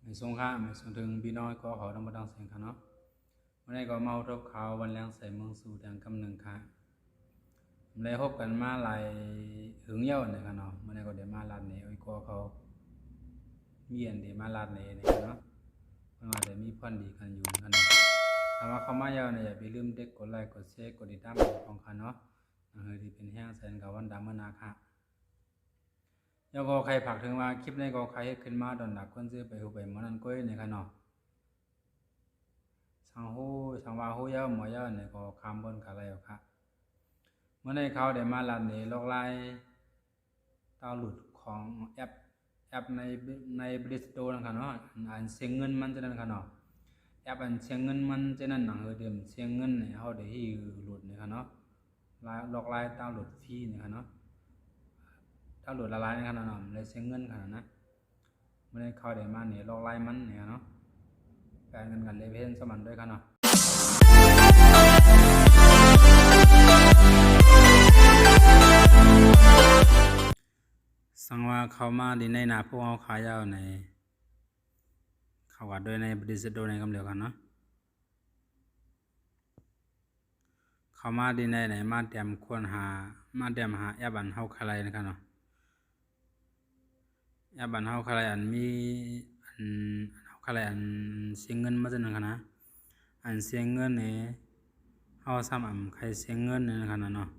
ไม่ส่งค่าไม่ส่งถึงพี่น้อยก็ขอต้องมาดังเสียงค่ะเนาะวันนี้ก็เมาทบข่าววันแรงใส่เมืองสู่แดงกำหนึ่งค่ะเลยพบกันมาหลายหึงเย้าเนี่ยค่ะเนาะวันนี้ก็เดี๋ยวมาลาดเนี่ยไอ้ก็เขามีอันเดี๋ยวมาลาดเนี่ยเนาะมันว่าจะมีเพื่อนดีกันอยู่กันเนาะถ้าว่าเขามาเย้าเนี่ยอย่าไปลืมเด็กกดไลค์กดแชร์กดติดตามของค่ะเนาะที่เป็นแห้งแสนกับวันดำมนาค่ะแล้วก็ใครผักถึงว่าคลิปนี้ก็ใครขึ้นมาดอนดักคนซื้อไปหูไปมันนั่นก้อยเนี่ยค่ะเนาะสังว่าหูเยอะหมอเยอะเนี่ยก็คำบนกันอะไรค่ะเมื่อในเขาเดี๋ยวมาลันนี่ลอกไล่ดาวหลุดของแอปในบริสโตนะครับเนาะอันเสียงเงินมันจะนั่นค่ะเนาะแอปอันเสียงเงินมันจะนั่นหนังเดิมเสียงเงินเนี่ยเขาเดี๋ยวที่หลุดเนี่ยค่ะเนาะลอกไล่ดาวหลุดฟรีเนี่ยค่ะเนาะดาวหลุดละลายเนี่ยค่ะเนาะเลยเสียงเงินค่ะนะเมื่อในเขาเดี๋ยวมาเนี่ยลอกไล่มันเนี่ยเนาะแปลงเงินกันเลยเพื่อนสมันด้วยค่ะเนาะสังว่าเขามาดีในหน้าพวกเขาขายาวในเขาวัดด้วยในบริษัทโดในกำเดียวกันเนาะเขามาดีในไหนมาเตรียมควรหามาเตรียมหาแอปอันเฮาคลายนะครับเนาะแอปอันเฮาคลายอันมีอันเฮาคลายอันเสียเงินมาจังนั้นนะอันเสียเงินนี่เฮาซ้ำอันใครเสียเงินนี่นะครับเนาะ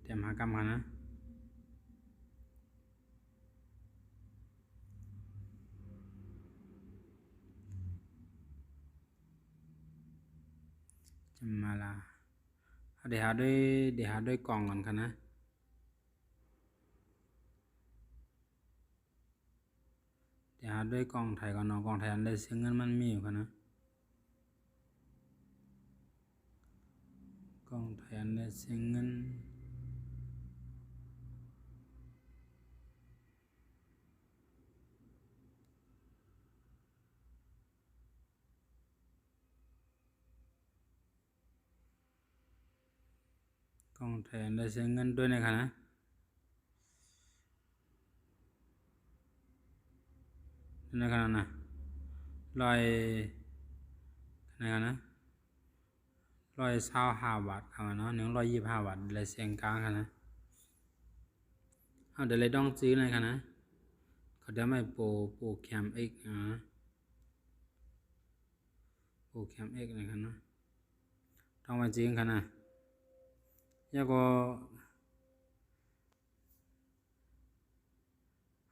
เตรียมหากรรมกันนะจำมาละเดี๋ยวหาด้วยกล่องก่อนค่ะนะเดี๋ยวหาด้วยกล่องไทยก่อนเนาะกล่องไทยอันได้เสียเงินมันมีอยู่ค่ะนะกล่องไทยอันได้เสียเงินกล่องไทยอันได้เสียเงินด้วยนะคะนะนะครับนะร้อยนะครับนะ125 บาทครับเนาะ125 บาทเลยเสียงกลางครับนะเอาเดี๋ยวเลยต้องซื้อเลยครับนะเขาจะไม่โปรแคมเอ็กโปรแคมเอ็กนะครับนะต้องมาจริงครับนะแล้วก็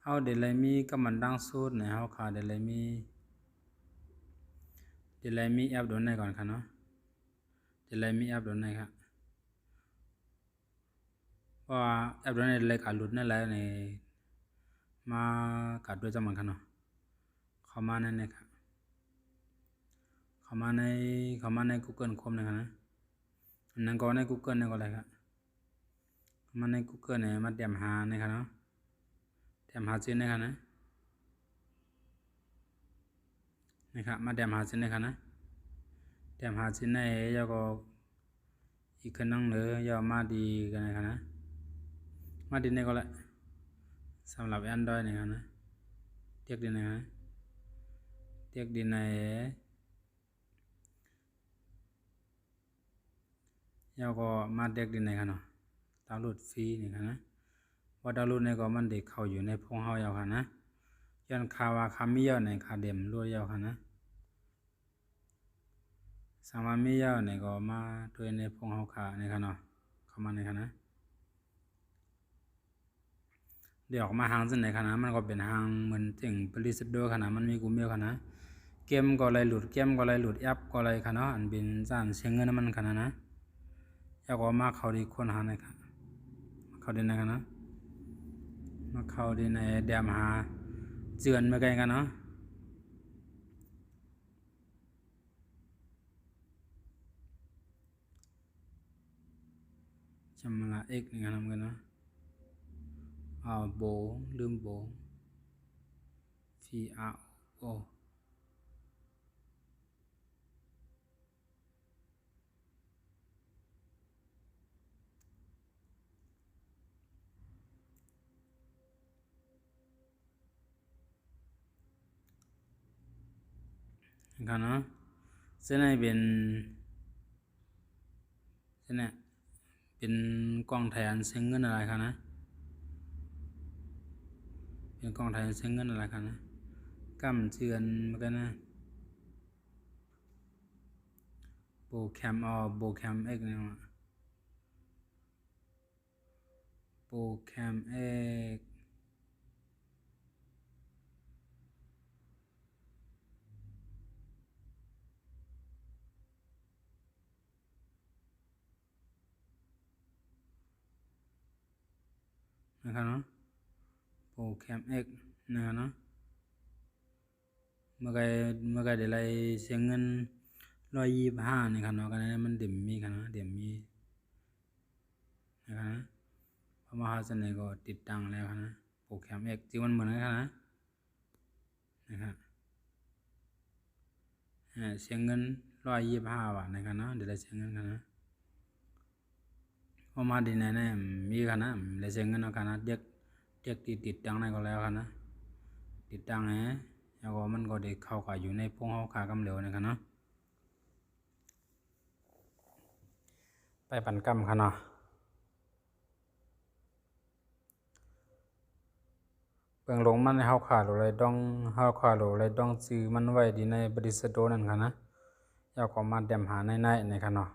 เอาเดี๋ยวเลยมีกำมันดังสูตรเนี่ยเขาขาเดี๋ยวเลยมีแอปโดนไหนก่อนครับเนาะเดี๋ยวเลยมีแอปโดนไหนครับเพราะว่าแอปโดนไหนเลยการหลุดนั่นแหละในมากัดด้วยจำมันครับเนาะเข้ามาในนี่ครับเข้ามาใน Google Chrome นะครับนะอันนั้นก็ใน Google นี่ก็เลยครับมาใน Google เนี่ยมาเตรียมหานะครับเนาะเตรียมหาชื่อนะครับนะนะครับมาเตรียมหาชื่อนะครับนะเตรียมหาชื่อในแล้วก็อีกคนนึงเลยยอมาดีกันนะครับนะมาดีนี่ก็เลยสำหรับ Android นะครับนะเทียบดีนะครับเทียบดีในแล้วก็มาเทียบดีในครับเนาะดาวน์โหลดฟรีนี่ครับนะว่าดาวน์โหลดในก็มันเด็กเข้าอยู่ในพงเฮาแล้วครับนะย้อนข่าวว่าคำมีเยอะในคาเดมรวยแล้วครับนะสามารถมีเยอะในก็มาด้วยในพงเฮาขาในครับเนาะเข้ามาในครับนะเดี๋ยวออกมาหางสิ่งไหนขนาดมันก็เป็นหางเหมือนถึงผลิตด้วยขนาดมันมีกูเมียวขนาดเกมก็เลยหลุดแอปก็เลยขนาดอันเป็นสารเสียเงินมันขนาดนะอยากออกมาเขาดีคนหาในครับเขาดีในขนาดมาเขาดีในเดียมหาเจือนมาไกลกันเนาะจำมาละเอกนี่กันทำกันเนาะโบลืมโบ VRO นะครับเนาะเส้นไหนเป็นเส้นเนี่ยเป็นกล้องถ่ายอันเซ็งเงินอะไรครับนะเป็นกล้องถ่ายอันเซ็งเงินอะไรครับนะกำเชือนมันกันนะโปรแคมโปรแคมเอ็กเนี่ยโปรแคมเอ็กนะครับเนาะโปรแคมเอ็กนะครับเนาะเมื่อไงเดี๋ยวไรเสียเงิน125นี่ครับเนาะกันนั้นมันเดี๋ยวมีครับนะเดี๋ยวมีนะครับนะพอมาหาเสนอก็ติดตั้งแล้วครับนะโปรแกรมเอ็กที่มันเหมือนกันนะนะครับเสียเงิน125 บาทนะครับนะเดี๋ยวเราเสียเงินกันนะพอมาดีไหนเนี่ยมีกันนะเดี๋ยวเสียเงินเอากันนะเด็กติดตั้งในก็แล้วกันนะติดตั้งแล้วก็มันก็ได้เข้ากับอยู่ในพวกเขาขากำเหลวนะครับเนาะไปปั่นกำครับเนาะเบื้องลงมันเฮาขาดอะไรต้องเฮาขาดอะไรต้องซื้อมันไว้ดีในบริษัทโดนั่นครับนะอยากก็มาเดมหาในนะครับเนาะ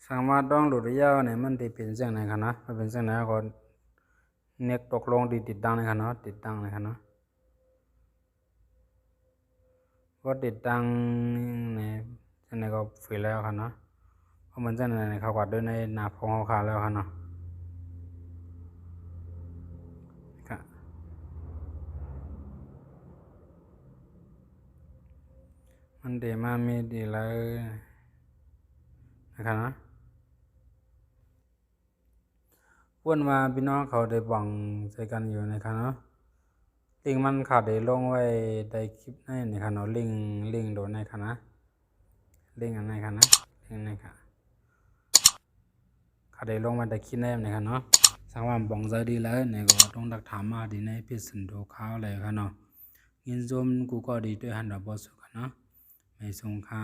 สามารถต้องหลุดระยะเนี่ยมันได้เป็นเสียงไหนครับนะมันเป็นเสียงไหนก็เน็กตกลงดีติดตั้งนะครับเนาะติดตั้งนะครับเนาะก็ติดตั้งเนี่ยเสียงไหนก็ฟรีแล้วครับเนาะเพราะมันเสียงไหนเขากวาดด้วยในหน้าของเขาขาดแล้วครับเนาะมันเดมามีดีเลยนะครับนะวนมาพี่น้องเขาได้บังใส่กันอยู่นะครับเนาะลิงมันขาดได้ลงไว้ในคลิปในนะครับเนาะลิงโดนในครับนะลิงอันไหนครับนะลิงในครับขาดได้ลงมาในคลิปในนะครับเนาะสังว่าบังใจดีแล้วเนี่ยก็ต้องดักถามมาดีในพิสันโดข้าวเลยครับเนาะเงินจมกูก็ดีด้วยหันดับบอสกันเนาะไม่สงค่า